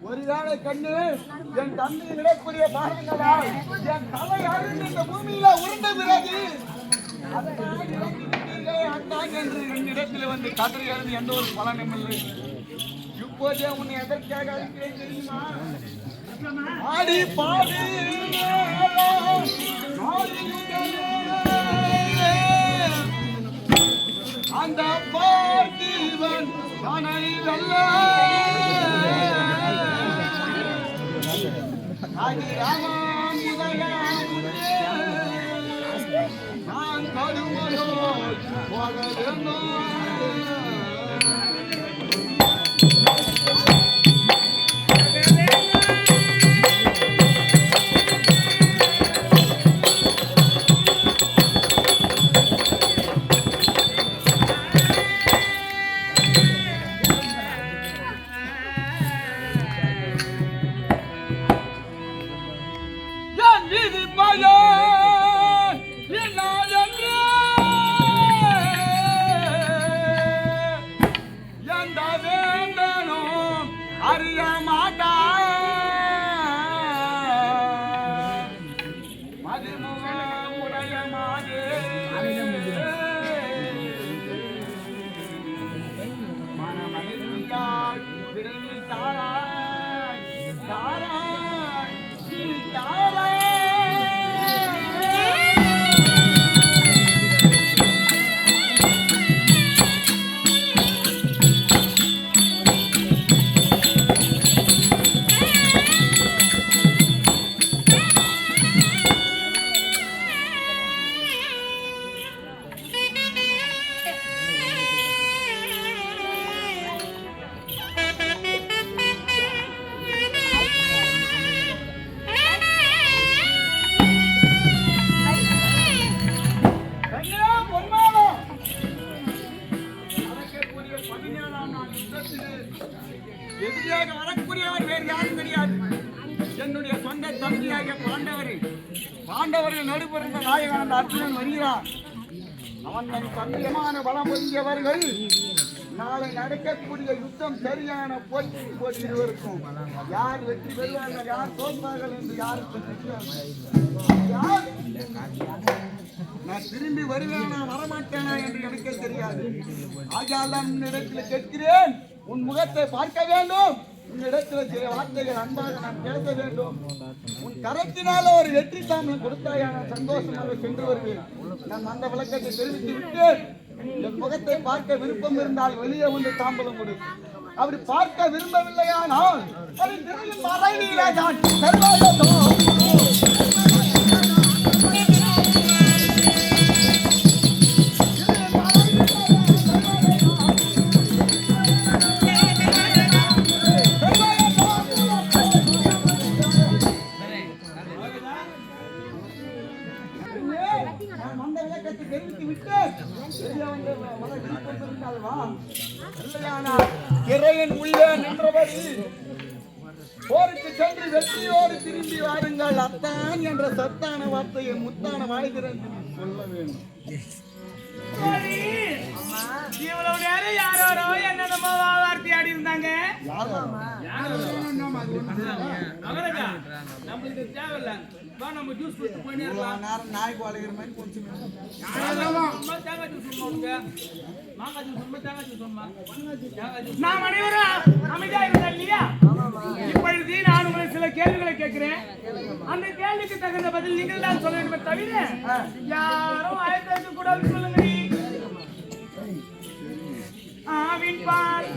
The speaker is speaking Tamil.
ஒருவேளை கண்ணு என் தந்தையை விடக்கூடிய பாருங்களா என் தலை அழுந்து இந்த பூமியில உருண்ட பிறகு அத்தான் என்று என்னிடத்தில் வந்து கதறுகிறது எந்த ஒரு பலனும் இல்லை. இப்போதே உன்னை எதற்காக அழைக்கிறேன் தெரியுமா? ஆடி பாடி அந்த பார்த்திவன் தனை வெல்ல நான் கடுமையோ போக வேண்டும். எதிரியாக வரக்கூடியவர் வேறு யாரும் தெரியாது. என்னுடைய சொந்த தம்பியாக பாண்டவர்கள் நடுபிறந்த நாயகன் அந்த அர்ஜுனன் வருகிறான். அவன் தன் தந்தையமான பலம் பொருந்தியவர்கள். நாளை நடக்கக்கூடிய யுத்தம் சரியான போட்டி இருவருக்கும். யார் வெற்றி பெறுவார்கள், யார் தோற்பார்கள் என்று யாருக்கும் தெரியாது. நான் திரும்பி வருவேனா வரமாட்டேனா என்று எனக்கே தெரியாது. ஆகையால் உன்னிடத்தில் கேட்கிறேன், உன் முகத்தை பார்க்க வேண்டும். உன்னிடத்தில் சில வார்த்தைகள் அன்பாக நான் பேச வேண்டும். உன் கரத்தினால ஒரு வெற்றி தாமம் கொடுத்தாயான சந்தோஷமாக சென்று வருவேன். நான் அந்த விளக்கத்தை தெரிவித்து விட்டேன். என் முகத்தை பார்க்க விருப்பம் இருந்தால் வெளியே வந்து தாம்பலம் கொடு. அப்படி பார்க்க விரும்பவில்லையானால் மறைவிலே தான் திரையின் உள்ளே நின்றபடி போருக்கு சென்று வெற்றியோடு திரும்பி வாருங்கள். அத்தான் என்ற சத்தான வார்த்தையை முத்தான வாய்திறந்து சொல்ல வேண்டும். இவ்வளவு நேரம் யாரோ என்னென்னமோ வார்த்தை ஆடி இருந்தாங்க. நம்மளுக்கு தேவையில்ல, நம்ம ஜூஸ் நாய்க்கு வளைகிற மாதிரி கொஞ்சம் நாம் அனைவரும் அமைதியா இருந்தா இல்லையா? இப்பொழுது நான் உங்களை சில கேள்விகளை கேட்கிறேன். அந்த கேள்விக்கு தகுந்த பதில் நீங்கள் தான் சொல்ல வேண்டும். தவிர யாரும் ஆயத்திற்கு கூட சொல்லுங்க. ஆவின் பால்